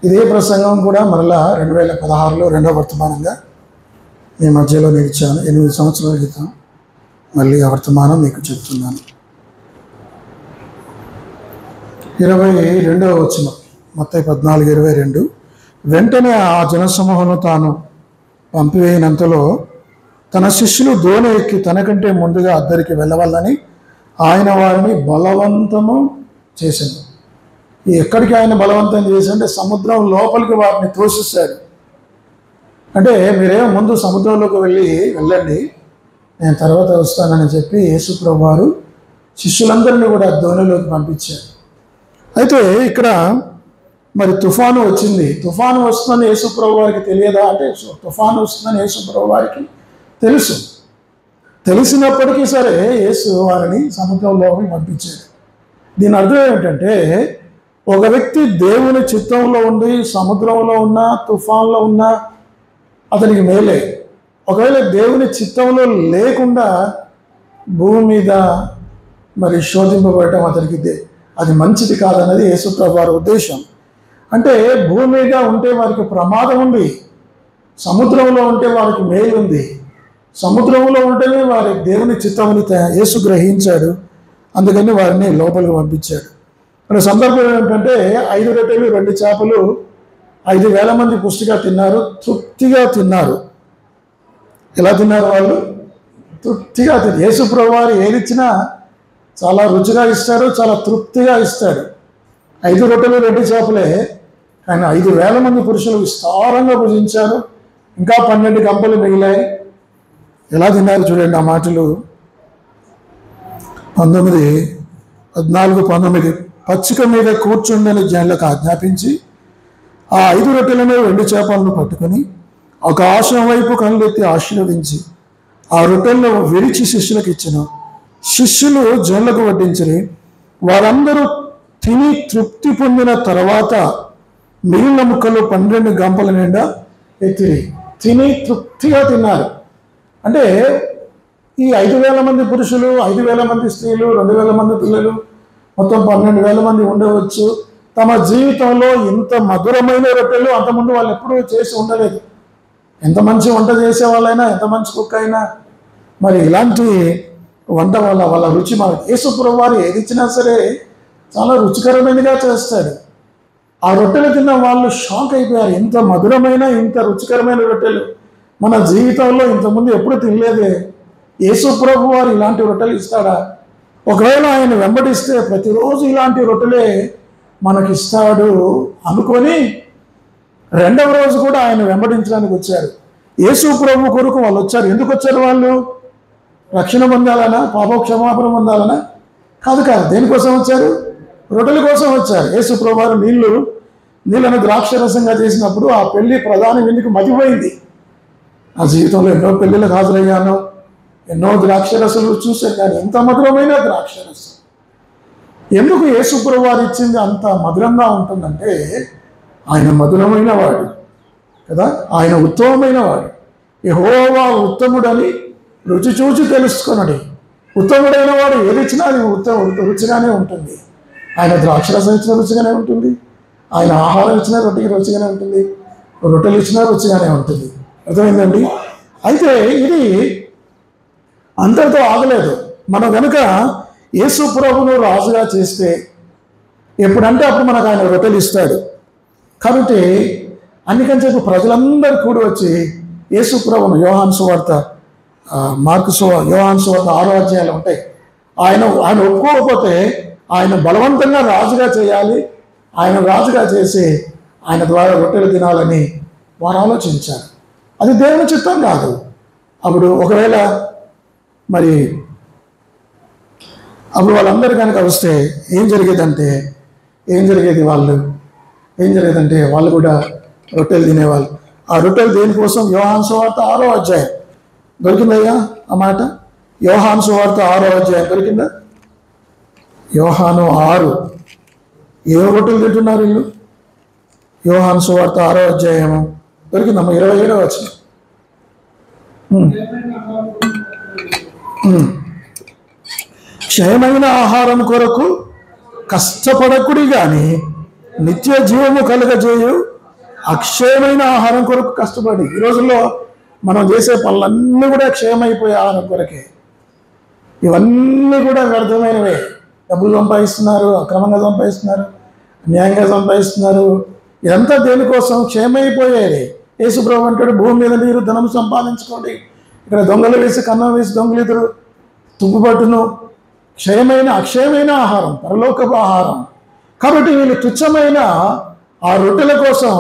ఇదే ప్రసంగం కూడా మరలా 2016లో రెండవ వర్తమానంగా మీ మధ్యలో నిలిచాను. 8 సంవత్సరాల క్రితం మళ్ళీ ఆ వర్తమానం మీకు చెప్తున్నాను. 22వ వచనం, మత్తయి 14:22. వెంటనే ఆ జనసమూహంలో తాను పంపివేయనంతలో తన శిష్యులు దోణి ఎక్కి తనకంటే ముందుగా అద్దరికి వెళ్ళవాలని ఆయన వారిని బలవంతము చేశాడు. ఎక్కడికి ఆయన బలవంతం చేశాడంటే సముద్రం లోపలికి వారిని తోసిస్తాడు. అంటే మీరేమో ముందు సముద్రంలోకి వెళ్ళండి, నేను తర్వాత వస్తానని చెప్పి యేసుప్రభు వారు శిష్యులందరినీ కూడా దోణిలోకి పంపించారు. అయితే ఇక్కడ మరి తుఫాను వచ్చింది. తుఫాను వస్తుందని యేసుప్రభు వారికి తెలియదా అంటే తుఫాను వస్తుందని యేసుప్రభు వారికి తెలుసు. తెలిసినప్పటికీ సరే యేసు వారిని సముద్రంలోకి పంపించాడు. దీని అర్థం ఏమిటంటే ఒక వ్యక్తి దేవుని చిత్తంలో ఉండి సముద్రంలో ఉన్న తుఫాన్లో ఉన్న అతనికి మేలే. ఒకవేళ దేవుని చిత్తంలో లేకుండా భూమి మీద మరి శోధింపబడటం అతనికి అది మంచిది కాదన్నది యేసుప్రభు వారి ఉద్దేశం. అంటే భూమి మీద ఉంటే వారికి ప్రమాదం ఉంది, సముద్రంలో ఉంటే వారికి మేలు ఉంది. సముద్రంలో ఉంటేనే వారి దేవుని చిత్తమని యేసు గ్రహించాడు. అందుకని వారిని లోపలికి పంపించాడు. మన సందర్భం ఏంటంటే 5 రొట్టెలు 2 చేపలు 5,000 మంది పుష్టిగా తిన్నారు, తృప్తిగా తిన్నారు. ఎలా తిన్నారు వాళ్ళు? తృప్తిగా తిన్నారు. యేసుప్రభు వారు ఏది ఇచ్చినా చాలా రుచిగా ఇస్తాడు, చాలా తృప్తిగా ఇస్తాడు. 5 రొట్టెలు 2 చేపలే ఆయన 5,000 మంది పురుషులు విస్తారంగా భుజించారు. ఇంకా 12 గంపలు మిగిలాయి. ఎలా తిన్నారు చూడండి ఆ మాటలు. 14:19 పచ్చిక మీద కూర్చుండని జనులకు ఆజ్ఞాపించి ఆ 5 రొట్టెలను 2 చేపలను పట్టుకొని ఆకాశం వైపు కళ్ళెత్తి ఆశీర్వదించి ఆ రొట్టెలను విరిచి శిష్యులకు ఇచ్చిన. శిష్యులు జనులకు వడ్డించరి. వారందరూ తిని తృప్తి పొందిన తర్వాత మిగిలిన ముక్కలు 12 గంపల నిండా ఎత్తిరి. తిని తృప్తిగా తిన్నారు. అంటే ఈ 5,000 మంది పురుషులు, 5,000 మంది స్త్రీలు, 2,000 మంది పిల్లలు, మొత్తం 12,000 మంది ఉండవచ్చు. తమ జీవితంలో ఇంత మధురమైన రొట్టెలు అంతకుముందు వాళ్ళు ఎప్పుడూ చేసి ఉండలేదు. ఎంత మంచి వంట చేసే వాళ్ళైనా, ఎంత మంచి కుక్ అయినా మరి ఇలాంటి వంట వాళ్ళ రుచి మనకి యేసుప్రభు వారు ఏది ఇచ్చినా సరే చాలా రుచికరమైనదిగా చేస్తాడు. ఆ రొట్టెలు తిన్న వాళ్ళు షాక్ అయిపోయారు. ఇంత మధురమైన, ఇంత రుచికరమైన రొట్టెలు మన జీవితంలో ఇంతకుముందు ఎప్పుడు తినలేదే. యేసుప్రభు వారు ఇలాంటి రొట్టెలు ఇస్తాడా? ఒకవేళ ఆయన వెంబడిస్తే ప్రతిరోజు ఇలాంటి రొట్టెలే మనకిస్తాడు అనుకొని 2వ రోజు కూడా ఆయన వెంబడించడానికి వచ్చారు. యేసుప్రభు కొరకు వాళ్ళు వచ్చారు. ఎందుకు వచ్చారు వాళ్ళు? రక్షణ పొందాలనా? పాపక్షమాపణ పొందాలనా? కాదు. దేనికోసం వచ్చారు? రొట్టెల కోసం వచ్చారు. యేసుప్రభు వారు నీళ్ళను ద్రాక్షరసంగా చేసినప్పుడు ఆ పెళ్లి ప్రధాన విందుకు మతిపోయింది. నా జీవితంలో ఎన్నో పెళ్ళిళ్ళకు హాజరయ్యాను, ఎన్నో ద్రాక్షరసాలు చూశాను, కానీ ఎంత మధురమైన ద్రాక్షరసం. ఎందుకు యేసుప్రభు వారు ఇచ్చింది అంత మధురంగా ఉంటుందంటే ఆయన మధురమైన వాడు కదా, ఆయన ఉత్తమమైన వాడు. యెహోవా ఉత్తముడని రుచి చూచి తెలుసుకొనడి. ఉత్తముడైన వాడు ఏది ఇచ్చినా అది రుచిగానే ఉంటుంది. ఆయన ద్రాక్షరసం ఇచ్చిన రుచిగానే ఉంటుంది, ఆయన ఆహారం ఇచ్చినా రొట్టెకి రుచిగానే ఉంటుంది, రొట్టెలు ఇచ్చినా రుచిగానే ఉంటుంది. అర్థమైందండి? అయితే ఇది అందరితో ఆగలేదు. మనం కనుక యేసు ప్రభువును రాజుగా చేస్తే ఎప్పుడంటే అప్పుడు మనకు ఆయన రొట్టెలు ఇస్తాడు. కాబట్టి అందుకని చెప్పి ప్రజలందరూ కూడి వచ్చి యేసు ప్రభువును యోహాను సువార్త, యోహాను సువార్త 6వ అధ్యాయాలు ఉంటాయి. ఆయన ఒప్పుకోకపోతే ఆయన బలవంతంగా రాజుగా చేయాలి, ఆయన రాజుగా చేసి ఆయన ద్వారా రొట్టెలు తినాలని వారు ఆలోచించారు. అది దేవుని చిత్తం కాదు. అప్పుడు ఒకవేళ మరి అప్పుడు వాళ్ళందరూ కనుక వస్తే ఏం జరిగేదంటే వాళ్ళు కూడా రొట్టెలు తినేవాళ్ళు. ఆ రొట్టెలు దేనికోసం? యోహాను సువార్త 6వ అధ్యాయం దొరికిందయ్యా ఆ మాట. యోహాను సువార్త 6వ అధ్యాయం దొరికిందా? యోహాను 6. ఏ రొట్టెలు తింటున్నారు వీళ్ళు? యోహాను సువార్త 6వ అధ్యాయము దొరికిందమ్మా. 27వ వచనం. క్షయమైన ఆహారం కొరకు కష్టపడకుడి గాని నిత్య జీవము కలుగజేయు అక్షయమైన ఆహారం కొరకు కష్టపడి, ఈ రోజుల్లో మనం చేసే పనులన్నీ కూడా క్షయమైపోయే ఆహారం కొరకే. ఇవన్నీ కూడా వ్యర్థమైనవే. డబ్బులు సంపాదిస్తున్నారు, అక్రమంగా సంపాదిస్తున్నారు, న్యాయంగా సంపాదిస్తున్నారు. ఇదంతా దేనికోసం? క్షయమైపోయేది. యేసుప్రభు అంటాడు, భూమి మీద మీరు ధనం సంపాదించుకోండి, ఇక్కడ దొంగలు వేసి కన్నం వేసి దొంగలు ఇద్దరు తుప్పుపట్టును. అక్షయమైన ఆహారం, పరలోకపు ఆహారం. కాబట్టి వీళ్ళు తుచ్చమైన ఆ రొట్టెల కోసం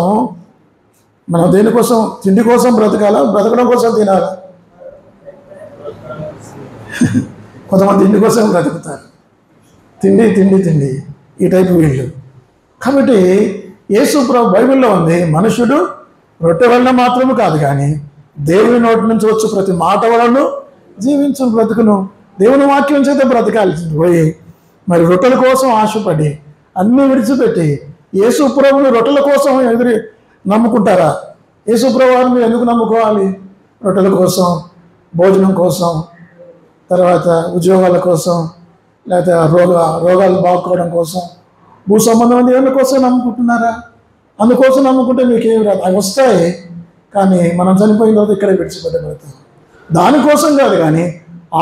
మనం దేనికోసం? తిండి కోసం బ్రతకాలా? బ్రతకడం కోసం తినాలా? కొంతమంది తిండి కోసం బ్రతుకుతారు. తిండి తిండి తిండి ఈ టైపు వీళ్ళు. కాబట్టి యేసుప్రభు బైబిల్లో ఉంది, మనుషుడు రొట్టె వలన మాత్రము కాదు కానీ దేవుని నోటి నుంచి వచ్చు ప్రతి మాట వలన జీవించును బ్రతుకును. దేవుని వాక్యం చేత బ్రతకాల్సి పోయి మరి రొట్టెల కోసం ఆశపడి అన్నీ విడిచిపెట్టి యేసుప్రభుని రొట్టెల కోసం నమ్ముకుంటారా? యేసుప్రభుని మీరు ఎందుకు నమ్ముకోవాలి? రొట్టెల కోసం, భోజనం కోసం, తర్వాత ఉద్యోగాల కోసం, లేకపోతే రోగాలు బాగుకోవడం కోసం, భూ సంబంధమైన దేవుని కోసం నమ్ముకుంటున్నారా? అందుకోసం నమ్ముకుంటే మీకేమి రాదు. అవి వస్తాయి కానీ మనం చనిపోయిన తర్వాత ఇక్కడ విడిచిపెట్టబడతాం. దానికోసం కాదు కానీ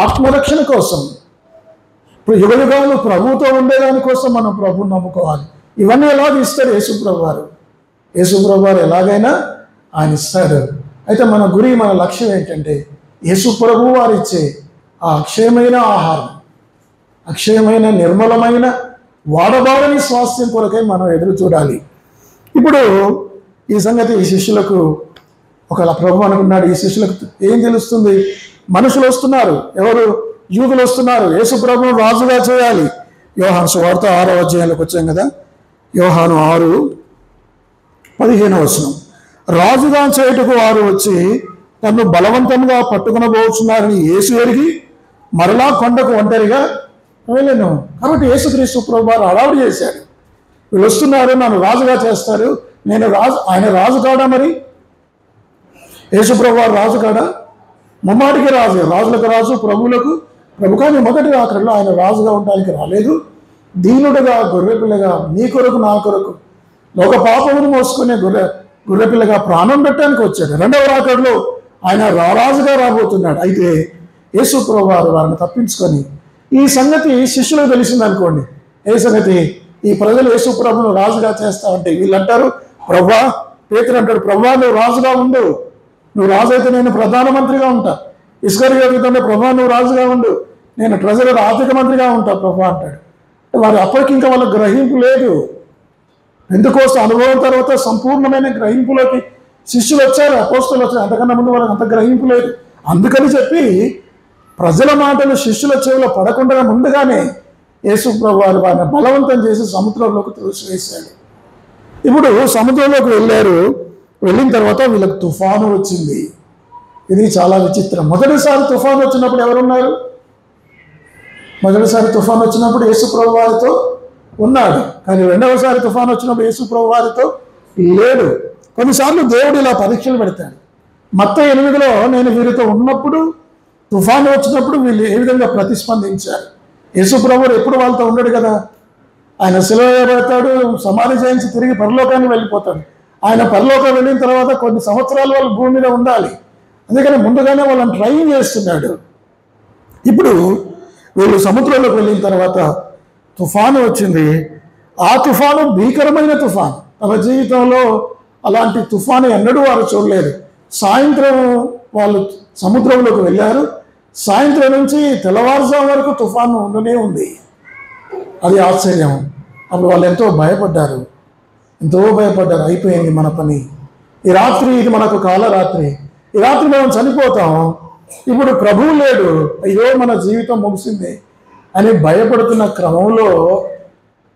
ఆత్మరక్షణ కోసం, ఇప్పుడు యుగయుగాలు ప్రభువుతో ఉండేదానికోసం మనం ప్రభువుని నమ్ముకోవాలి. ఇవన్నీ ఎలాగ ఇస్తాడు యేసుప్రభు వారు. యేసుప్రభు వారు ఎలాగైనా ఆయన ఇస్తాడు. అయితే మన గురి, మన లక్ష్యం ఏంటంటే యేసుప్రభు వారు ఇచ్చే ఆ అక్షయమైన ఆహారం, అక్షయమైన నిర్మలమైన వాడబారని స్వాస్థ్యం కొరకై మనం ఎదురు చూడాలి. ఇప్పుడు ఈ సంగతి ఈ శిష్యులకు ఒకవేళ ప్రభు అనుకున్నాడు, ఈ శిష్యులకు ఏం తెలుస్తుంది? మనుషులు వస్తున్నారు. ఎవరు? యూదులు వస్తున్నారు. యేసు ప్రభువును రాజుగా చేయాలి. యోహాను సువార్త 6వ అధ్యాయంలోకి వచ్చాం కదా. యోహాను 6:15 రాజుగా చేయుటకు వారు వచ్చి తను బలవంతంగా పట్టుకునబోచున్నారని యేసు ఎరిగి మరలా కొండకు ఒంటరిగా వెళ్ళాను. కాబట్టి యేసుక్రీస్తు ప్రభు వారు హడావుడి చేశాడు. వీళ్ళు వస్తున్నారు, నన్ను రాజుగా చేస్తారు. నేను రాజు, ఆయన రాజు కాడా? మరి యేసుప్రభు వారు రాజు కాడా? ముమ్మాటికి రాజు, రాజులకు రాజు, ప్రభువులకు ప్రభు. కానీ మొదటి రాత్రిలో ఆయన రాజుగా ఉండడానికి రాలేదు. దీనుడుగా, గొర్రెపిల్లగా, నీ కొరకు నా కొరకు లోక పాపమును మోసుకునే గొర్రెపిల్లగా ప్రాణం పెట్టడానికి వచ్చాడు. రెండవ రాకడలో ఆయన రారాజుగా రాబోతున్నాడు. అయితే యేసుప్రభు వారు వారిని తప్పించుకొని, ఈ సంగతి శిష్యులకు తెలిసిందనుకోండి. ఏ సంగతి? ఈ ప్రజలు యేసుప్రభును రాజుగా చేస్తామంటే వీళ్ళు అంటారు, ప్రభా, పేతురు అంటాడు, ప్రభా నువ్వు రాజుగా ఉండు, నువ్వు రాజు అయితే నేను ప్రధానమంత్రిగా ఉంటా. ఇస్కరియోతుతో ప్రభా నువ్వు రాజుగా ఉండు, నేను ట్రెజరర్ ఆర్థిక మంత్రిగా ఉంటా ప్రభా అంటాడు. వారు అప్పటికి ఇంకా వాళ్ళకి గ్రహింపు లేదు. పెంతెకోస్తు అనుభవం తర్వాత సంపూర్ణమైన గ్రహింపులోకి శిష్యులు వచ్చారు, అపోస్తలులు వచ్చారు. అంతకన్నా ముందు వాళ్ళకి అంత గ్రహింపు లేదు. అందుకని చెప్పి ప్రజల మాటలు శిష్యుల చెవిలో పడకుండా ముందుగానే యేసుప్రభు వారు వారిని బలవంతం చేసి సముద్రంలోకి త్రోసివేశాడు. ఇప్పుడు సముద్రంలోకి వెళ్ళారు. వెళ్ళిన తర్వాత వీళ్ళకి తుఫాను వచ్చింది. ఇది చాలా విచిత్రం. మొదటిసారి తుఫాను వచ్చినప్పుడు ఎవరున్నారు? మొదటిసారి తుఫాను వచ్చినప్పుడు యేసుప్రభు వారితో ఉన్నాడు. కానీ రెండవసారి తుఫాను వచ్చినప్పుడు యేసుప్రభు వారితో లేడు. కొన్నిసార్లు దేవుడు ఇలా పరీక్షలు పెడతాడు. మత్తయి 8లో నేను వీరితో ఉన్నప్పుడు తుఫాను వచ్చినప్పుడు వీళ్ళు ఏ విధంగా ప్రతిస్పందించారు. యేసుప్రభు ఎప్పుడు వాళ్ళతో ఉండడు కదా. ఆయన శిలువ వేయబడతాడు, సమాధి చేయించి తిరిగి పరలోకానికి వెళ్ళిపోతాడు. ఆయన పరలోకం వెళ్ళిన తర్వాత కొన్ని సంవత్సరాలు వాళ్ళు భూమి మీద ఉండాలి. అందుకని ముందుగానే వాళ్ళని ట్రైన్ చేస్తున్నాడు. ఇప్పుడు వీళ్ళు సముద్రంలోకి వెళ్ళిన తర్వాత తుఫాను వచ్చింది. ఆ తుఫాను భీకరమైన తుఫాను. తమ జీవితంలో అలాంటి తుఫాను ఎన్నడూ వారు చూడలేదు. సాయంత్రం వాళ్ళు సముద్రంలోకి వెళ్ళారు. సాయంత్రం నుంచి తెల్లవారుజాము వరకు తుఫాను ఉండనే ఉంది. అది ఆశ్చర్యం. అప్పుడు వాళ్ళు ఎంతో భయపడ్డారు. అయిపోయింది మన పని, ఈ రాత్రి ఇది మనకు కాలరాత్రి, ఈ రాత్రి మనం చనిపోతాం, ఇప్పుడు ప్రభువు లేడు, అయ్యో మన జీవితం ముగిసింది అని భయపడుతున్న క్రమంలో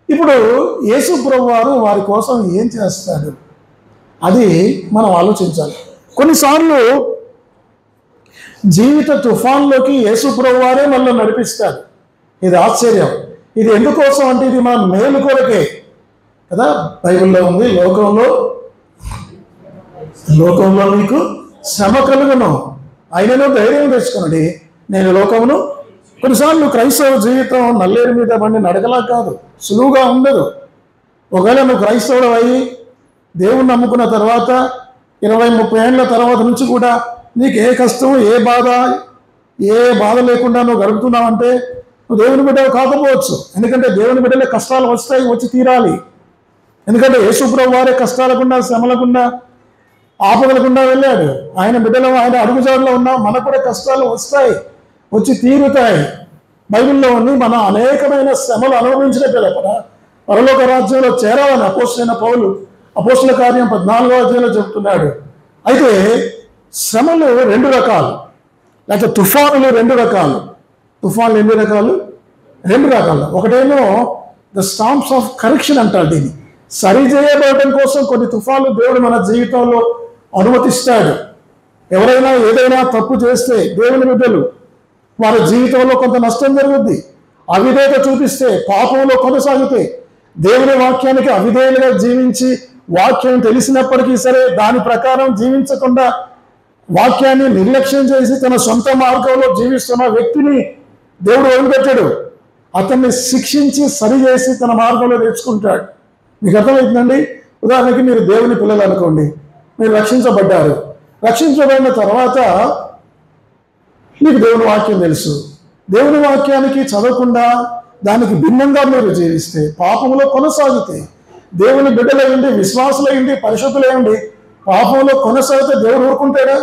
ఇప్పుడు యేసు ప్రభు వారు వారి కోసం ఏం చేస్తాడు అది మనం ఆలోచించాలి. కొన్నిసార్లు జీవిత తుఫాన్లోకి యేసు ప్రభు వారే మళ్ళీ నడిపిస్తాడు. ఇది ఆశ్చర్యం. ఇది ఎందుకోసం అంటే ఇది మన మేలు కొరకే కదా. బైబిల్లో ఉంది, లోకంలో మీకు శ్రమ కలుగును, ఆయనను ధైర్యం తెచ్చుకునండి, నేను లోకమును. కొన్నిసార్లు క్రైస్తవ జీవితం నల్లేరు మీద బండి నడకలా కాదు, సులువుగా ఉండదు. ఒకవేళ నువ్వు క్రైస్తవుడు అయ్యి దేవుణ్ణి నమ్ముకున్న తర్వాత 20-30 ఏళ్ళ తర్వాత నుంచి కూడా నీకు ఏ కష్టం ఏ బాధ లేకుండా నువ్వు గడుపుతున్నావంటే నువ్వు దేవుని బిడ్డలు కాకపోవచ్చు. ఎందుకంటే దేవుని బిడ్డలే కష్టాలు వచ్చి తీరాలి. ఎందుకంటే యేసుప్రభువు వారే కష్టాలకుండా, శ్రమలకుండా, ఆపదలకుండా వెళ్ళాడు. ఆయన బిడ్డలు ఆయన అడుగుజాడలో ఉన్నా మనకు కూడా కష్టాలు వచ్చి తీరుతాయి. బైబిల్లో ఉంది మన అనేకమైన శ్రమలు అనుభవించిన పిల్లపడ పరలోక రాజ్యంలో చేరాలని అపోస్తలుడైన పౌలు అపోస్తల కార్యం 14వ అధ్యాయంలో చెప్తున్నాడు. అయితే శ్రమలు 2 రకాలు, లేకపోతే తుఫానులు 2 రకాలు. తుఫాన్లు ఎన్ని రకాలు? 2 రకాలు. ఒకటేమో ద స్టార్మ్స్ ఆఫ్ కరెక్షన్ అంటారు. దీన్ని సరి చేయబడటం కోసం కొన్ని తుఫాన్లు దేవుడు మన జీవితంలో అనుమతిస్తాడు. ఎవరైనా ఏదైనా తప్పు చేస్తే దేవుని బిడ్డలు వారి జీవితంలో కొంత నష్టం జరుగుద్ది. అవిధేయత చూపిస్తే, పాపంలో కొనసాగితే, దేవుని వాక్యానికి అవిధేయులుగా జీవించి వాక్యం తెలిసినప్పటికీ సరే దాని ప్రకారం జీవించకుండా వాక్యాన్ని నిర్లక్ష్యం చేసి తన సొంత మార్గంలో జీవిస్తున్న వ్యక్తిని దేవుడు వదిలిపెట్టాడు. అతన్ని శిక్షించి సరిచేసి తన మార్గంలో తెచ్చుకుంటాడు. మీకు అర్థమవుతుందండి? ఉదాహరణకి మీరు దేవుని పిల్లలు అనుకోండి, మీరు రక్షించబడ్డారు. రక్షించబడిన తర్వాత మీకు దేవుని వాక్యం తెలుసు. దేవుని వాక్యానికి చదవకుండా దానికి భిన్నంగా మీరు జీవిస్తే, పాపంలో కొనసాగితే, దేవుని బిడ్డలయ్యండి, విశ్వాసులయ్యండి, పరిశుద్ధులయ్యండి, పాపంలో కొనసాగితే దేవుడు ఊరుకుంటాడా?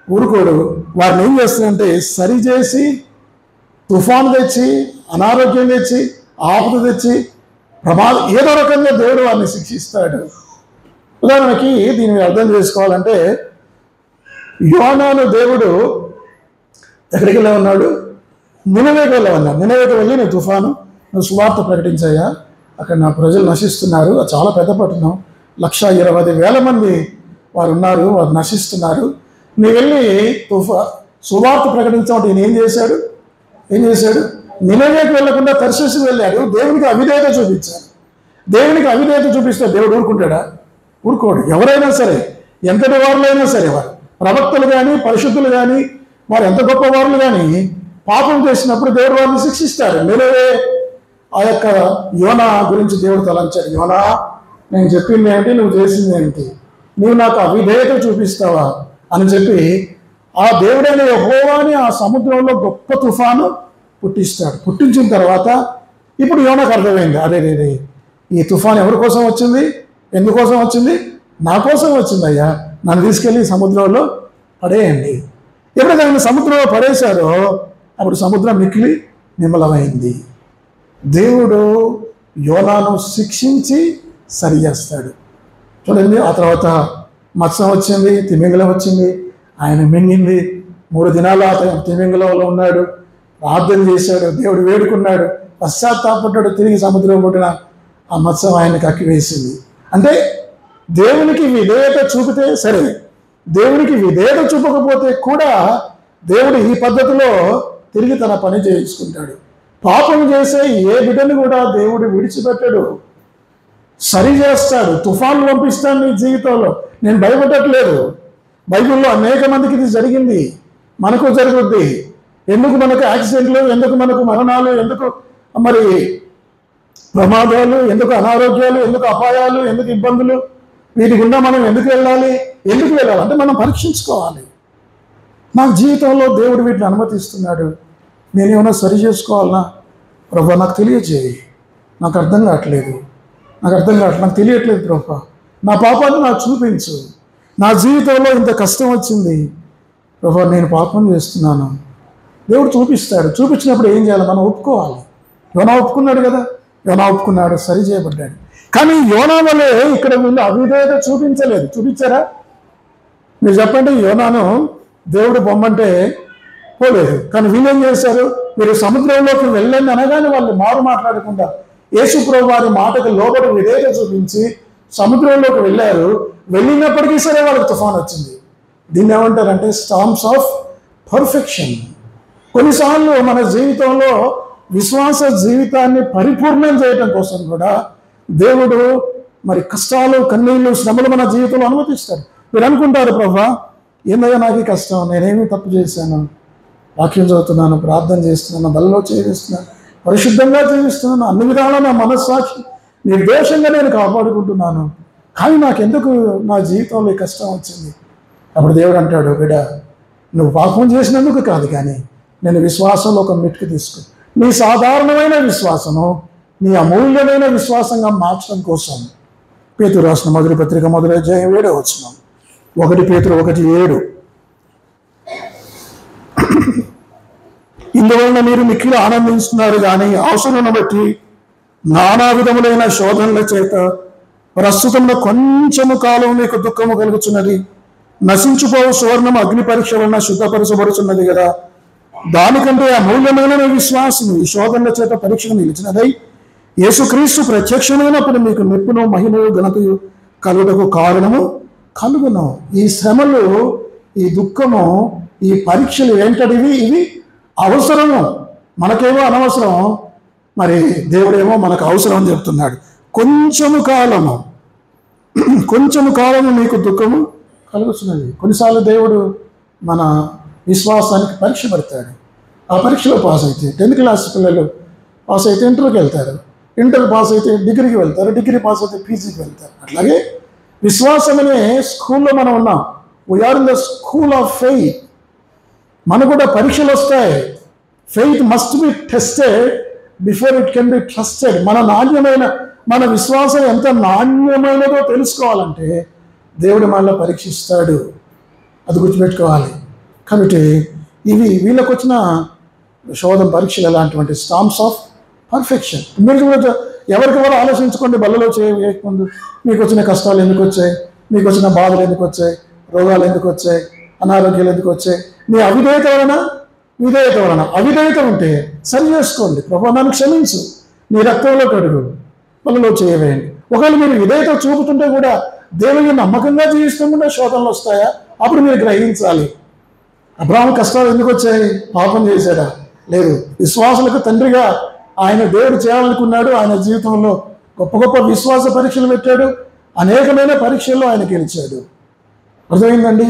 ఊరుకోడు. వారిని ఏం చేస్తారంటే సరిచేసి తుఫాను తెచ్చి, అనారోగ్యం తెచ్చి, ఆపద తెచ్చి, ప్రమాదం ఏదో రకంగా దేవుడు వారిని శిక్షిస్తాడు. ఉదాహరణకి దీన్ని అర్థం చేసుకోవాలంటే యోనాను దేవుడు ఎక్కడికి వెళ్ళా ఉన్నాడు? నినవేకి వెళ్ళమన్నాడు. నినవేకి వెళ్ళి నువ్వు తుఫాను, నువ్వు సువార్త ప్రకటించాయా, అక్కడ నా ప్రజలు నశిస్తున్నారు, అది చాలా పెద్ద పట్టణం, 120,000 మంది వారు ఉన్నారు, వారు నశిస్తున్నారు, నువ్వు వెళ్ళి సువార్త ప్రకటించామంటే ఈయన ఏం చేశాడు? నినవేకి వెళ్ళకుండా తర్షీషుకు వెళ్ళాడు. దేవునికి అవిధేయత చూపించాడు. దేవునికి అవిధేయత చూపిస్తే దేవుడు ఊరుకుంటాడా? ఊరుకోడు. ఎవరైనా సరే, ఎంతటి వారులైనా సరే, వారు ప్రవక్తలు కానీ, పరిశుద్ధులు కానీ, వారు ఎంత గొప్ప వారులు కానీ పాపం చేసినప్పుడు దేవుడు వారిని శిక్షిస్తాడు. నినవే ఆ యొక్క యోనా గురించి దేవుడు తలంచాడు. యోనా, నేను చెప్పింది ఏంటి, నువ్వు చేసింది ఏంటి, నువ్వు నాకు అవిధేయత చూపిస్తావా అని చెప్పి ఆ దేవుడైన యెహోవాని ఆ సముద్రంలో గొప్ప తుఫాను పుట్టిస్తాడు. పుట్టించిన తర్వాత ఇప్పుడు యోనాకు అర్థమైంది, అరే ఈ తుఫాను ఎవరి కోసం వచ్చింది, ఎందుకోసం వచ్చింది? నా కోసం వచ్చిందయ్యా, నన్ను తీసుకెళ్ళి సముద్రంలో పడేయండి. ఎప్పుడైతే ఆయన సముద్రంలో పడేశారో అప్పుడు సముద్రం మిక్కిలి నిమ్మలమైంది. దేవుడు యోనాను శిక్షించి సరి చేస్తాడు. చూడండి, ఆ తర్వాత మత్స్యం వచ్చింది, తిమింగలం వచ్చింది, ఆయన మింగింది. 3 దినాలు అతను తిమింగలంలో ఉన్నాడు, ప్రార్థన చేశాడు, దేవుడు వేడుకున్నాడు, పశ్చాత్తాపడ్డాడు, తిరిగి సముద్రం పుట్టిన ఆ మత్స్యం ఆయనకి అక్కివేసింది. అంటే దేవునికి విధేయత చూపితే సరే, దేవునికి విధేయత చూపకపోతే కూడా దేవుడు ఈ పద్ధతిలో తిరిగి తన పని చేయించుకుంటాడు. పాపం చేసే ఏ బిడ్డను కూడా దేవుడు విడిచిపెట్టడు, సరి చేస్తాడు. తుఫాను పంపిస్తాడు నీ జీవితంలో. నేను భయపడట్లేదు. బైబిల్లో అనేక మందికి ఇది జరిగింది, మనకు జరుగుద్ది. ఎందుకు మనకు యాక్సిడెంట్లు, ఎందుకు మనకు మరణాలు, ఎందుకు మరి ప్రమాదాలు, ఎందుకు అనారోగ్యాలు, ఎందుకు అపాయాలు, ఎందుకు ఇబ్బందులు, వీటి గుండా మనం ఎందుకు వెళ్ళాలి అంటే మనం పరీక్షించుకోవాలి. నా జీవితంలో దేవుడు వీటిని అనుమతిస్తున్నాడు, నేనేమైనా సరి చేసుకోవాలన్నా ప్రభా నాకు తెలియజేయి, నాకు అర్థం కావట్లేదు, నాకు తెలియట్లేదు ప్రభా, నా పాపాన్ని నాకు చూపించు, నా జీవితంలో ఇంత కష్టం వచ్చింది ప్రభా, నేను పాపం చేస్తున్నాను. దేవుడు చూపిస్తాడు. చూపించినప్పుడు ఏం చేయాలి? మనం ఒప్పుకోవాలి. యోనా ఒప్పుకున్నాడు కదా, యోనా ఒప్పుకున్నాడు, సరి చేయబడ్డాడు. కానీ యోనా వల్లే ఇక్కడ వీళ్ళు అవిధేయత చూపించలేదు. చూపించారా? మీరు చెప్పండి. యోనాను దేవుడు బొమ్మంటే పోలేదు, కానీ వీళ్ళు ఏం చేశారు? మీరు సముద్రంలోకి వెళ్ళండి అనగానే వాళ్ళు మారు మాట్లాడకుండా యేసు ప్రభువు వారి మాటకు లోబడి విధేయత చూపించి సముద్రంలోకి వెళ్ళారు. వెళ్ళినప్పటికీ సరే వాళ్ళకి తుఫాన్ వచ్చింది. దీన్ని ఏమంటారంటే స్టార్మ్స్ ఆఫ్ పర్ఫెక్షన్. కొన్నిసార్లు మన జీవితంలో విశ్వాస జీవితాన్ని పరిపూర్ణం చేయడం కోసం కూడా దేవుడు మరి కష్టాలు, కన్నీళ్ళు, శ్రమలు మన జీవితంలో అనుమతిస్తాడు. మీరు అనుకుంటారు, ప్రభా ఏందయ్యా నాకు ఈ కష్టం, నేనేమి తప్పు చేశాను, వాక్యం చదువుతున్నాను, ప్రార్థన చేస్తున్నాను, బలలో చేస్తున్నాను, పరిశుద్ధంగా జీవిస్తున్నాను, అన్ని విధాలా నా మనస్సాక్షి నిర్దోషంగా నేను కాపాడుకుంటున్నాను, కానీ నాకెందుకు నా జీవితంలో ఈ కష్టం వచ్చింది? అప్పుడు దేవుడు అంటాడు, బిడ్డ, నువ్వు పాపం చేసినందుకు కాదు, కానీ నేను విశ్వాసంలో ఒక మెట్టుకు తీసుకు నీ సాధారణమైన విశ్వాసము నీ అమూల్యమైన విశ్వాసంగా మార్చడం కోసం పేతురు రాసిన మొదటి పత్రిక 1వ అధ్యాయం 7వ వచనం, 1 పేతురు 1:7. ఇందువలన మీరు మిక్కిలి ఆనందిస్తున్నారు, కానీ అవసరం బట్టి నానా విధములైన శోధనల చేత ప్రస్తుతంలో కొంచెము కాలం మీకు దుఃఖము కలుగుతున్నది. నశించిపోవు సువర్ణం అగ్ని పరీక్ష వలన శుద్ధపరచబడుతున్నది కదా. దానికంటే అమూల్యమైన విశ్వాసం ఈ శోధనల చేత పరీక్షను నిలిచినదై యేసుక్రీస్తు ప్రత్యక్షమైనప్పుడు మీకు మెప్పును మహిమను ఘనతయు కలుగుటకు కారణము కలుగును. ఈ శ్రమలు, ఈ దుఃఖము, ఈ పరీక్షలు ఏంటడివి? ఇవి అవసరము. మనకేమో అనవసరం, మరి దేవుడేమో మనకు అవసరం అని చెప్తున్నాడు. కొంచెము కాలము మీకు దుఃఖము కలుగుతున్నది. కొన్నిసార్లు దేవుడు మన విశ్వాసానికి పరీక్ష పెడతాడు. ఆ పరీక్షలో పాస్ అయితే 10th క్లాస్ పిల్లలు పాస్ అయితే ఇంటర్కి వెళ్తారు, ఇంటర్ పాస్ అయితే డిగ్రీకి వెళ్తారు, డిగ్రీ పాస్ అయితే పీజీకి వెళ్తారు. అట్లాగే విశ్వాసం అనే స్కూల్లో మనం ఉన్నాం. We are in the school of faith. మనకు కూడా పరీక్షలు వస్తాయి. Faith must be tested before it can be trusted. మన విశ్వాసం ఎంత నాణ్యమైనదో తెలుసుకోవాలంటే దేవుడు మనల్ని పరీక్షిస్తాడు. అది గుర్తుపెట్టుకోవాలి. కాబట్టి ఇవి వీళ్ళకి వచ్చిన శోధన పరీక్షలు ఎలాంటివంటి స్టాంప్స్ ఆఫ్ పర్ఫెక్షన్. మీరు కూడా ఎవరికెవరు ఆలోచించుకోండి. బల్లలో చేయకముందు మీకు వచ్చిన కష్టాలు ఎందుకు వచ్చాయి, మీకు వచ్చిన బాధలు ఎందుకు వచ్చాయి, రోగాలు ఎందుకు వచ్చాయి, అనారోగ్యాలు ఎందుకు వచ్చాయి? మీ అవిధేయత వలన, విధేయత వలన. అవిధేయత ఉంటే సరి చేసుకోండి. ప్రభువా నన్ను క్షమించు, నీ రక్తంలో కడుగు, బల్లలో చేయవేయండి. ఒకవేళ మీరు విధేయత చూపుతుంటే కూడా దేవుని నమ్మకంగా జీవిస్తుంటే శోధనలు వస్తాయా? అప్పుడు మీరు గ్రహించాలి, అబ్రాహాము కష్టాలు ఎందుకు వచ్చాయి? పాపం చేశాడా? లేదు. విశ్వాసులకు తండ్రిగా ఆయన దేవుడు చేయాలనుకున్నాడు. ఆయన జీవితంలో గొప్ప గొప్ప విశ్వాస పరీక్షలు పెట్టాడు. అనేకమైన పరీక్షల్లో ఆయన గెలిచాడు. అర్థమైందండి?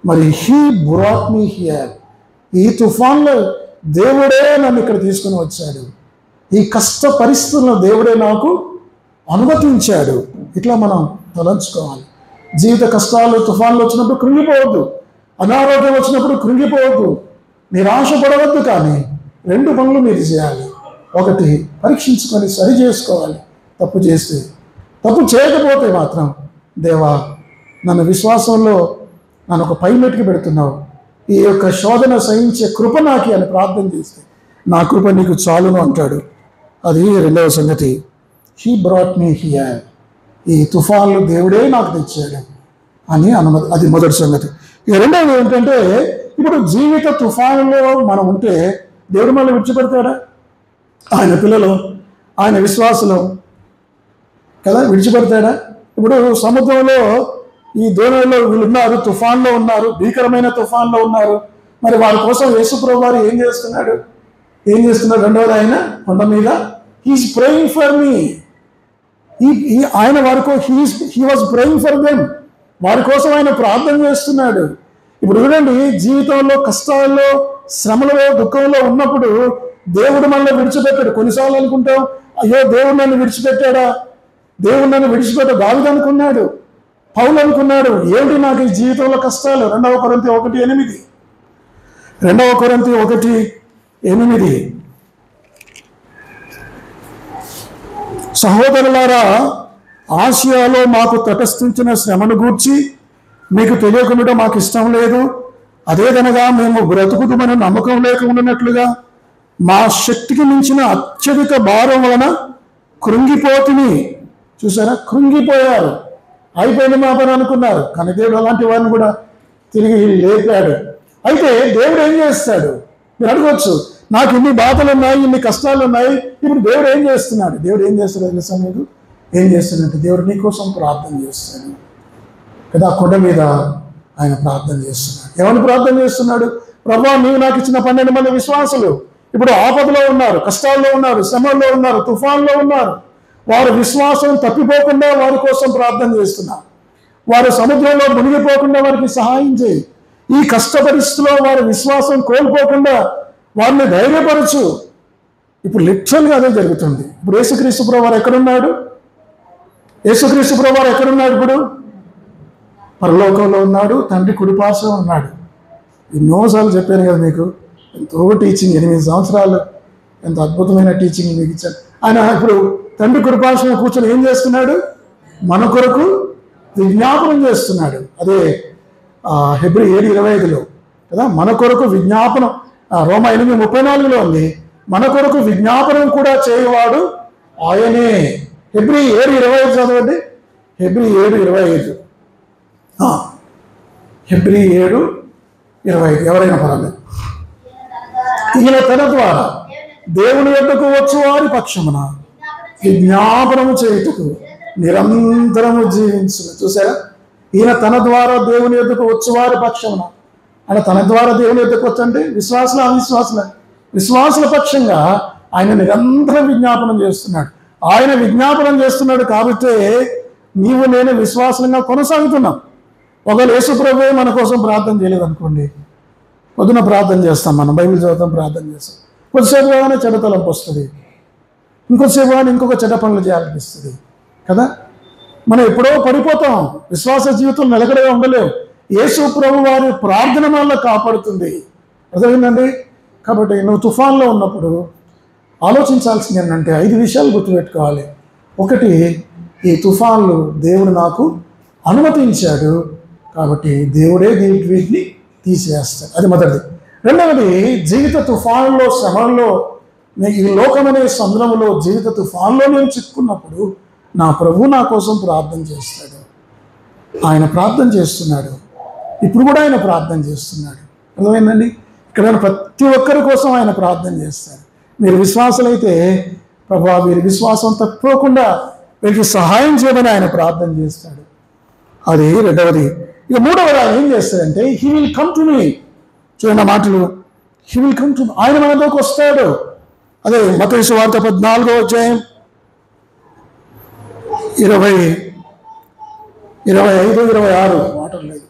మరి హీ బ్రాట్ మీ హియర్. ఈ తుఫాన్లో దేవుడే నన్ను ఇక్కడ తీసుకుని వచ్చాడు. ఈ కష్ట పరిస్థితుల్లో దేవుడే నాకు అనుమతించాడు. ఇట్లా మనం తలంచుకోవాలి. జీవిత కష్టాలు, తుఫాన్లు వచ్చినప్పుడు కృంగిపోవద్దు, అనారోగ్యం వచ్చినప్పుడు కృంగిపోవద్దు, నిరాశపడవద్దు. కానీ 2 పనులు మీరు చేయాలి. ఒకటి, పరీక్షించుకొని సరి చేసుకోవాలి. తప్పు చేస్తే, తప్పు చేయకపోతే మాత్రం దేవా నన్ను విశ్వాసంలో నన్ను ఒక పై మెట్టుకు పెడుతున్నావు, ఈ యొక్క శోధన సహించే కృప నాకి అని ప్రార్థన చేస్తే నా కృప నీకు చాలును అంటాడు. అది 2వ సంగతి. He brought me here. ఈ తుఫాన్లు దేవుడే నాకు తెచ్చాడు అని అనుమతి. అది మొదటి సంగతి. ఇక 2వది ఏంటంటే, ఇప్పుడు జీవిత తుఫానులో మనం ఉంటే దేవుడు మళ్ళీ విడిచిపెడతాడా? ఆయన పిల్లలు, ఆయన విశ్వాసులు కదా, విడిచిపెడతాడా? ఇప్పుడు సముద్రంలో ఈ దోణిలో వీళ్ళు ఉన్నారు, తుఫాన్లో ఉన్నారు, భీకరమైన తుఫాన్లో ఉన్నారు. మరి వారి కోసం యేసుప్రభువు వారు ఏం చేస్తున్నాడు? 2వది, ఆయన కొండ మీద హీఈస్ ప్రేయింగ్ ఫర్ మీ. ఆయన వారికో he was praying for them. వారి కోసం ఆయన ప్రార్థన చేస్తున్నాడు. ఇప్పుడు చూడండి, జీవితంలో కష్టాల్లో, శ్రమలో, దుఃఖంలో ఉన్నప్పుడు దేవుడు మనల్ని విడిచిపెట్టాడు. కొన్నిసార్లు అనుకుంటాం, అయ్యో దేవుడు నన్ను విడిచిపెట్టాడా, దేవుడు నన్ను విడిచిపెట్ట. దావీదు అనుకున్నాడు, పౌలు అనుకున్నాడు, ఏమిటి నాకు ఈ జీవితంలో కష్టాలు? 2 కొరింథీ 1:8. 2 కొరింథీ 1:8. సహోదరులారా, ఆసియాలో మాకు తటస్థించిన శ్రమను గూర్చి మీకు తెలియకుండా మాకు ఇష్టం లేదు. అదేదనగా మేము బ్రతుకుతామని నమ్మకం లేక ఉన్నట్లుగా మా శక్తికి మించిన అత్యధిక భారం వలన కృంగిపోతుంది. చూసారా, కృంగిపోయారు. అయిపోయింది మా పని అనుకున్నారు. కానీ దేవుడు అలాంటి వారిని కూడా తిరిగి లేపాడు. అయితే దేవుడు ఏం చేస్తాడు? మీరు అడగవచ్చు, నాకు ఇన్ని బాధలు ఉన్నాయి, ఇన్ని కష్టాలు ఉన్నాయి, ఇప్పుడు దేవుడు ఏం చేస్తున్నాడు? దేవుడు ఏం చేస్తాడు తెలుసా మీకు? ఏం చేస్తాడంటే, దేవుడు నీకోసం ప్రార్థన చేస్తాడు కదా. కొండ మీద ఆయన ప్రార్థన చేస్తున్నాడు. ఏమని ప్రార్థన చేస్తున్నాడు? ప్రభువా, నీవు నాకు ఇచ్చిన 12 మంది విశ్వాసులు ఇప్పుడు ఆపదలో ఉన్నారు, కష్టాల్లో ఉన్నారు, శ్రమల్లో ఉన్నారు, తుఫాన్లో ఉన్నారు. వారు విశ్వాసం తప్పిపోకుండా వారి కోసం ప్రార్థన చేస్తున్నారు. వారు సముద్రంలో మునిగిపోకుండా వారికి సహాయం చేయి. ఈ కష్ట పరిస్థితిలో వారి విశ్వాసం కోల్పోకుండా వారిని ధైర్యపరచు. ఇప్పుడు లిటరల్గా అదే జరుగుతుంది. ఇప్పుడు యేసుక్రీస్తు ప్రభువు వారు ఎక్కడున్నాడు? యేసుక్రీస్తు ప్రభువారు ఎక్కడున్నాడు ఇప్పుడు? పరలోకంలో ఉన్నాడు, తండ్రి కుడిపార్శ్వం ఉన్నాడు. ఎన్నోసార్లు చెప్పాను కదా మీకు, ఎంతో టీచింగ్, 8 సంవత్సరాలు ఎంత అద్భుతమైన టీచింగ్ మీకు ఇచ్చాను. ఆయన ఇప్పుడు తండ్రి కుడిపార్శ్వం కూర్చొని ఏం చేస్తున్నాడు? మన కొరకు విజ్ఞాపనం చేస్తున్నాడు. అదే హెబ్రీ 7:25లో కదా, మన కొరకు విజ్ఞాపనం. రోమా 8:34లో ఉంది, మన కొరకు విజ్ఞాపనం కూడా చేయవాడు ఆయనే. హెబ్రీ 7:25 చదవండి. హెబ్రీ 7:25. హెబ్రీ 7:25 ఎవరైనా పర్వాలేదు. ఈయన తన ద్వారా దేవుని యొద్దకు వచ్చు వారి పక్షమున విజ్ఞాపనము చేయుటకు నిరంతరము జీవించు. చూసారా, ఈయన తన ద్వారా దేవుని యొద్దకు వచ్చు వారి పక్షమున. ఆయన తన ద్వారా దేవుని యొద్దకు వచ్చంటే విశ్వాసుల అవిశ్వాసుల, విశ్వాసుల పక్షంగా ఆయన నిరంతరం విజ్ఞాపనం చేస్తున్నాడు. ఆయన విజ్ఞాపనం చేస్తున్నాడు కాబట్టి నీవు నేను విశ్వాసంగా కొనసాగుతున్నాం. ఒకవేళ యేసు ప్రభువే మన కోసం ప్రార్థన చేయలేదు అనుకోండి, పొద్దున ప్రార్థన చేస్తాం, మనం బైబిల్ చదువుతాం, ప్రార్థన చేస్తాం, కొద్దిసేపు కానీ చెడ్డ తలంపు వస్తుంది, ఇంకొద్దిసేపు కానీ ఇంకొక చెడ్డ పనులు చేయాలనిపిస్తుంది కదా. మనం ఎప్పుడో పడిపోతాం, విశ్వాస జీవితం నిలకడగా ఉండలేవు. యేసు ప్రభు వారి ప్రార్థన వల్ల కాపాడుతుంది. అర్థమైందండి? కాబట్టి నువ్వు తుఫాన్లో ఉన్నప్పుడు ఆలోచించాల్సింది ఏంటంటే 5 విషయాలు గుర్తుపెట్టుకోవాలి. ఒకటి, ఈ తుఫాన్లు దేవుడు నాకు అనుమతించాడు కాబట్టి దేవుడే వీటిని తీసేస్తాడు, అది మొదటిది. రెండవది, జీవిత తుఫాన్లో, శ్రమంలో, ఈ లోకమనే సముద్రంలో జీవిత తుఫాన్లో నేను చిక్కున్నప్పుడు నా ప్రభు నా కోసం ప్రార్థన చేస్తాడు. ఆయన ప్రార్థన చేస్తున్నాడు, ఇప్పుడు కూడా ఆయన ప్రార్థన చేస్తున్నాడు. అర్థమైందండి? ఇక్కడ ప్రతి ఒక్కరి కోసం ఆయన ప్రార్థన చేస్తాడు. మీరు విశ్వాసులైతే ప్రభా వీరి విశ్వాసం తప్పుకోకుండా వీరికి సహాయం చేయమని ఆయన ప్రార్థన చేస్తాడు. అది రెండవది. ఇక మూడవది ఆయన ఏం చేస్తాడంటే he will come to me. చూడండి మాటలు, he will come to me, ఆయన మనలోకి వస్తాడు. అదే మత్తయి సువార్త 14:25-26 మాటలు లేదు.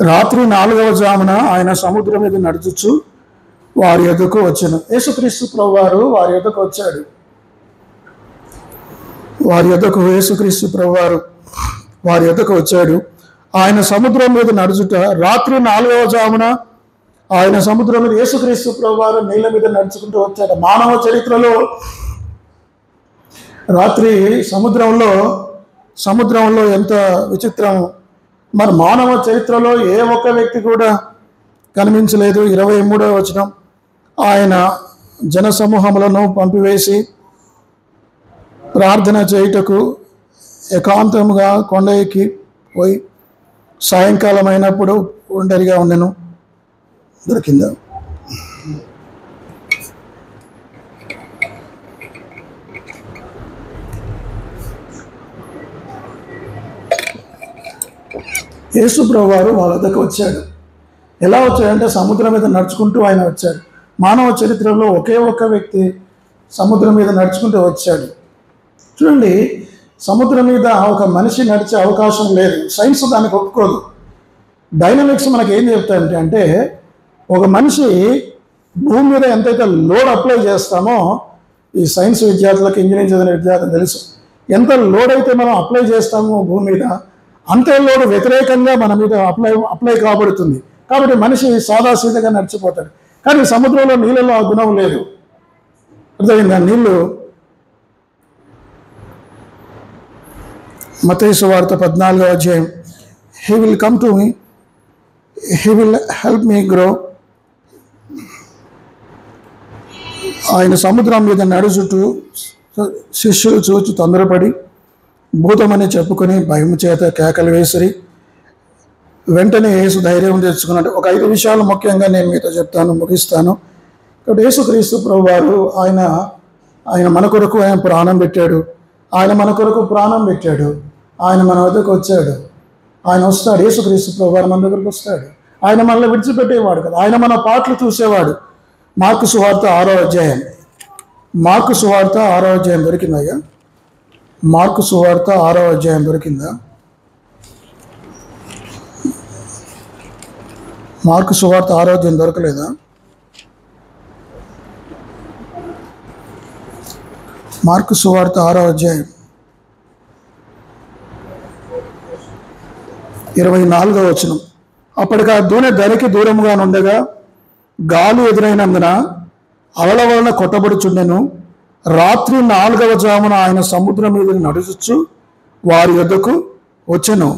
రాత్రి 4వ జామున ఆయన సముద్రం మీద నడుచుచు వారి యొద్దకు వచ్చాను. యేసుక్రీస్తు ప్రభువారు వారి యొద్దకు వచ్చాడు. యేసుక్రీస్తు ప్రభువారు వారి యొద్దకు వచ్చాడు. ఆయన సముద్రం మీద నడుచుట రాత్రి 4వ జామున ఆయన సముద్రం మీద యేసుక్రీస్తు ప్రభువారు నీళ్ళ మీద నడుచుకుంటూ వచ్చాడు. మానవ చరిత్రలో రాత్రి సముద్రంలో ఎంత విచిత్రం. మరి మానవ చరిత్రలో ఏ ఒక్క వ్యక్తి కూడా కనిపించలేదు. 23వ వచనం, ఆయన జనసమూహములను పంపివేసి ప్రార్థన చేయుటకు ఏకాంతముగా కొండ ఎక్కి పోయి సాయంకాలం అయినప్పుడు ఒంటరిగా ఉండెను. దొరికిందా? యేసు ప్రభువారు వాళ్ళ వద్దకు వచ్చాడు. ఎలా వచ్చాడంటే సముద్రం మీద నడుచుకుంటూ ఆయన వచ్చాడు. మానవ చరిత్రలో ఒకే ఒక్క వ్యక్తి సముద్రం మీద నడుచుకుంటూ వచ్చాడు. చూడండి, సముద్రం మీద ఒక మనిషి నడిచే అవకాశం లేదు. సైన్స్ దానికి ఒప్పుకోదు. డైనమిక్స్ మనకి ఏం చెప్తాయంటే అంటే ఒక మనిషి భూమి మీద ఎంతైతే లోడ్ అప్లై చేస్తామో, ఈ సైన్స్ విద్యార్థులకు, ఇంజనీరింగ్ చదివిన విద్యార్థులకు తెలుసు, ఎంత లోడ్ అయితే మనం అప్లై చేస్తామో భూమి మీద అంతే లోడ్ వ్యతిరేకంగా మన మీద అప్లై కాబడుతుంది. కాబట్టి మనిషి సాదాసీదగా నడిచిపోతాడు. కానీ సముద్రంలో నీళ్ళలో ఆ గుణం లేదు. అర్థమైందా? నీళ్ళు మత్తయి సువార్త 14వ అధ్యాయం, he will come to me, he will help me grow. ఆయన సముద్రం మీద నడుచుటూ శిష్యులు చూచి తొందరపడి భూతమని చెప్పుకొని భయం చేత కేకలు వేసిరి. వెంటనే యేసు ధైర్యం తెచ్చుకున్నాడు. ఒక 5 విషయాలు ముఖ్యంగా నేను మీతో చెప్తాను, ముగిస్తాను. కాబట్టి యేసుక్రీస్తు ప్రభువారు ఆయన మన కొరకు ఆయన ప్రాణం పెట్టాడు. ఆయన మన కొరకు ప్రాణం పెట్టాడు. ఆయన మన వద్దకు వచ్చాడు. ఆయన వస్తాడు. యేసుక్రీస్తు ప్రభువారు మన దగ్గరకు వస్తాడు. ఆయన మనల్ని విడిచిపెట్టేవాడు కదా. ఆయన మన పాటలు చూసేవాడు. మార్కు సువార్త 6వ అధ్యాయం, మార్కు సువార్త 6వ అధ్యాయం దొరికిందయ్యా? మార్కు సువార్త 6వ అధ్యాయం దొరికిందా? మార్కు సువార్త 6వ అధ్యాయం దొరకలేదా? మార్కు సువార్త 6వ అధ్యాయం 24వ వచనం. అప్పటికి ఆ దోణి ధరికి దూరముగా నుండగా గాలి ఎదురైనందున అలల వలన కొట్టబడుచుండెను. రాత్రి 4వ జామున ఆయన సముద్రం మీద నడుచుచు వారి యొద్దకు వచ్చెను.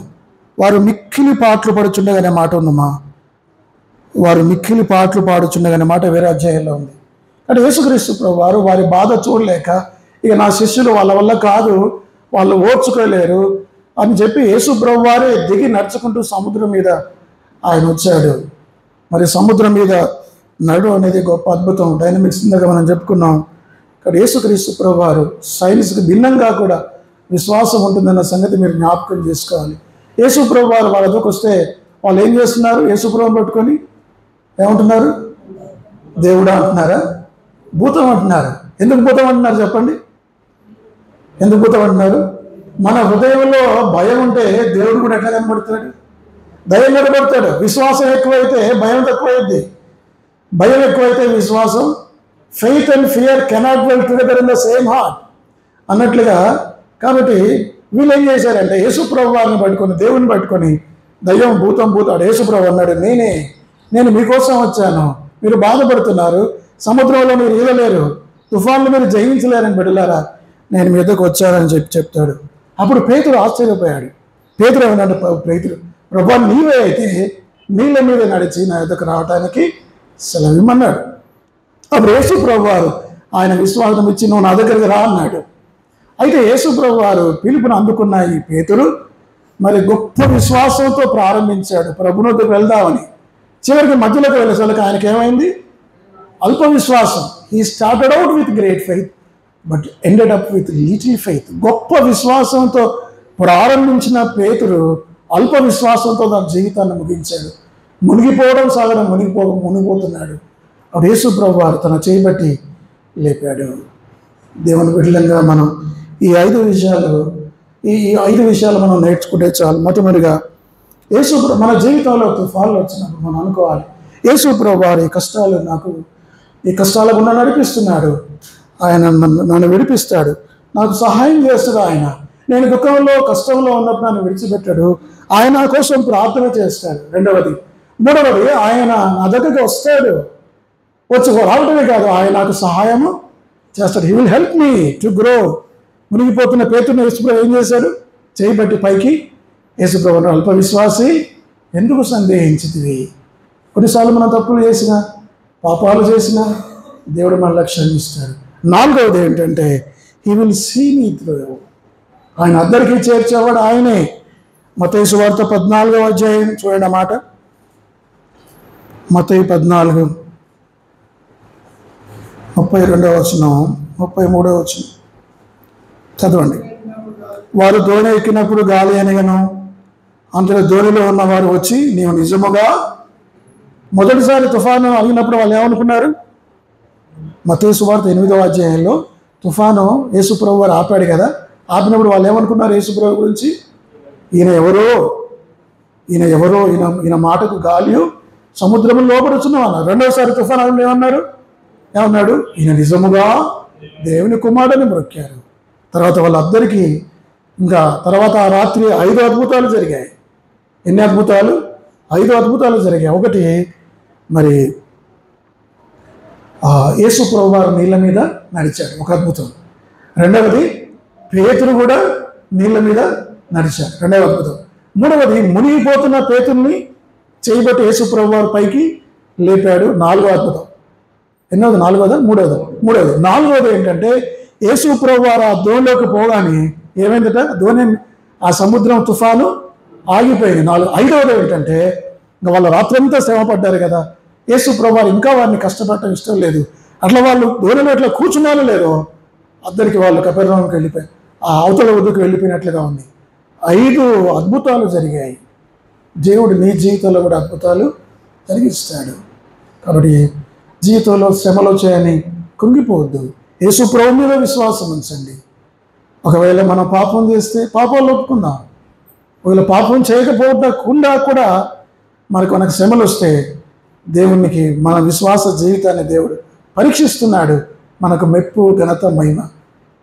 వారు మిక్కిలి పాటలు పడుచుండగానే మాట ఉందమ్మా. వారు మిక్కిలి పాటలు పాడుచుండగానే మాట వేరే అధ్యాయంలో ఉంది. అంటే యేసుక్రీస్తు ప్రభు వారు వారి బాధ చూడలేక, ఇక నా శిష్యులు వాళ్ళ వల్ల కాదు, వాళ్ళు ఓర్చుకోలేరు అని చెప్పి యేసు ప్రభు వారే దిగి నడుచుకుంటూ సముద్రం మీద ఆయన వచ్చాడు. మరి సముద్రం మీద నడు అనేది గొప్ప అద్భుతం, డైనమిక్స్ ఇందాక మనం చెప్పుకున్నాం. ఇక్కడ యేసుక్రీస్తు ప్రభు వారు సైన్స్కి భిన్నంగా కూడా విశ్వాసం ఉంటుందన్న సంగతి మీరు జ్ఞాపకం చేసుకోవాలి. యేసు ప్రభు వారు వాళ్ళ దగ్గరకు వస్తే వాళ్ళు ఏం చేస్తున్నారు? యేసు ప్రభుని పట్టుకొని ఏమంటున్నారు? దేవుడా అంటున్నారా? భూతం అంటున్నారు. ఎందుకు భూతం అంటున్నారు చెప్పండి? ఎందుకు భూతం అంటున్నారు? మన హృదయంలో భయం ఉంటే దేవుడు కూడా ఎట్లా కనబడతాడు? దయ్యం కనబడతాడు. విశ్వాసం ఎక్కువైతే భయం తక్కువైద్ది, భయం ఎక్కువైతే విశ్వాసం. Faith and fear cannot well together in the same heart అన్నట్లుగా. కాబట్టి వీళ్ళు ఏం చేశారంటే యేసు ప్రభు వారిని పట్టుకొని, దేవుని పట్టుకొని, దయ్యం భూతం భూతాడు. యేసు ప్రభు అన్నాడు, నేను మీకోసం వచ్చాను, మీరు బాధపడుతున్నారు, సముద్రంలో మీరు ఈదలేరు, తుఫాన్లు మీరు జయించలేరని బిడ్డలారా, నేను మీ దగ్గరకు వచ్చానని చెప్తాడు. అప్పుడు పేతురు ఆశ్చర్యపోయాడు. పేతురు ఏమన్నాడు? పేతురు, ప్రభు నీవే అయితే నీళ్ళ మీద నడిచి నా దగ్గరకు రావడానికి సెలవిమ్మన్నాడు. అప్పుడు యేసు ప్రభు వారు ఆయన విశ్వాసం ఇచ్చి నువ్వు నా దగ్గరికి రా అన్నాడు. అయితే యేసు ప్రభు వారు పిలుపుని అందుకున్న ఈ పేతురు మరి గొప్ప విశ్వాసంతో ప్రారంభించాడు ప్రభుని వద్దకు వెళ్దామని. చివరికి మధ్యలోకి వెళ్ళేసరికి ఆయనకి ఏమైంది? అల్ప విశ్వాసం. He started out with great faith but ended up with little faith. గొప్ప విశ్వాసంతో ప్రారంభించిన పేతురు అల్ప విశ్వాసంతో తన జీవితాన్ని ముగించాడు. మునిగిపోవడం సాగడం మునిగిపోతున్నాడు. అప్పుడు యేసు ప్రభు వారు తన చేయబట్టి లేపాడు. దేవుని బిడ్డలంగా మనం ఈ 5 విషయాలు మనం నేర్చుకుంటే చాలు. మొట్టమొదటిగా యేసు మన జీవితంలో తుఫాన్లు వచ్చినప్పుడు మనం అనుకోవాలి, యేసు ప్రభు వారు ఈ కష్టాల గుండా నడిపిస్తున్నాడు, ఆయన నన్ను విడిపిస్తాడు, నాకు సహాయం చేస్తాడు. ఆయన నేను దుఃఖంలో కష్టంలో ఉన్నప్పుడు నన్ను విడిచిపెట్టాడు, ఆయన నా కోసం ప్రార్థన చేస్తాడు. మూడవది ఆయన నా దగ్గరికి వస్తాడు, వచ్చి రావడమే కాదు, ఆయన నాకు సహాయము చేస్తాడు. He will help me to grow. మునిగిపోతున్న పేతురుని యేసుప్రభు ఏం చేశాడు? చేయబట్టి పైకి. యేసుప్రభు అల్ప విశ్వాసి ఎందుకు సందేహించితివి? కొన్నిసార్లు మనం తప్పులు చేసినా, పాపాలు చేసినా దేవుడు మనల్ని క్షమిస్తాడు. 4వది ఏంటంటే he will see me through. ఆయన అందరికీ చేర్చేవాడు ఆయనే. మత్తయి సువార్త 14వ అధ్యాయం చూడండి ఆ మాట. మత్తయి 14 32వ వచనం 33వ వచనం చదవండి. వారు దోణి ఎక్కినప్పుడు గాలి అనగను, అందులో దోణిలో ఉన్నవారు వచ్చి నీవు నిజముగా. మొదటిసారి తుఫాను అడిగినప్పుడు వాళ్ళు ఏమనుకున్నారు? మత్తయి సువార్త 8వ అధ్యాయంలో తుఫాను యేసుప్రభు వారు ఆపాడు కదా, ఆపినప్పుడు వాళ్ళు ఏమనుకున్నారు యేసుప్రభు గురించి? ఈయన ఎవరో ఈయన మాటకు గాలియు సముద్రము లోపడుచున్నాం అన్నారు. రెండవసారి తుఫాను అడిగిన ఏమన్నాడు? ఈయన నిజముగా దేవుని కుమారుడని మొక్కారు. తర్వాత వాళ్ళందరికీ తర్వాత ఆ రాత్రి 5 అద్భుతాలు జరిగాయి. ఎన్ని అద్భుతాలు? 5 అద్భుతాలు జరిగాయి. ఒకటి మరి యేసు ప్రభు వారు నీళ్ళ మీద నడిచాడు, ఒక అద్భుతం. రెండవది పేతురు కూడా నీళ్ళ మీద నడిచాడు, రెండవ అద్భుతం. మూడవది మునిగిపోతున్న పేతుర్ని చేయబట్టి యేసు ప్రభు వారు పైకి లేపాడు, 4వ అద్భుతం. ఎన్నోది? 4వదా? మూడవది. 4వది ఏంటంటే యేసు ప్రభు వారు ఆ దోణిలోకి పోగానే ఏమైందట? ఆ సముద్రం తుఫాను ఆగిపోయింది. 5వది ఏంటంటే ఇంకా వాళ్ళు రాత్రంతా శ్రమ పడ్డారు కదా, యేసు ప్రభు వారు ఇంకా వారిని కష్టపడటం ఇష్టం లేదు. అట్లా వాళ్ళు దోణిలో ఇట్లా కూర్చున్నారో లేదో అద్దరికి వాళ్ళు కపెర్నహూముకి వెళ్ళిపోయారు, ఆ అవతల వద్దకు వెళ్ళిపోయినట్లుగా ఉంది. 5 అద్భుతాలు జరిగాయి. దేవుడు నీ జీవితంలో కూడా అద్భుతాలు జరిగిస్తాడు. కాబట్టి జీవితంలో శ్రమలు చేయని కుంగిపోవద్దు. యేసు ప్రభు మీద విశ్వాసం ఉంచండి. ఒకవేళ మనం పాపం చేస్తే పాపాలు ఒప్పుకుందాం. ఒకవేళ పాపం చేయకపోకుండా కూడా మనకు శ్రమలు వస్తే దేవునికి మన విశ్వాస జీవితాన్ని దేవుడు పరీక్షిస్తున్నాడు. మనకు మెప్పు, ఘనత, మహిమ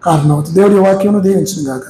కారణం అవుతుంది. దేవుడి వాక్యం దీవించును గాక.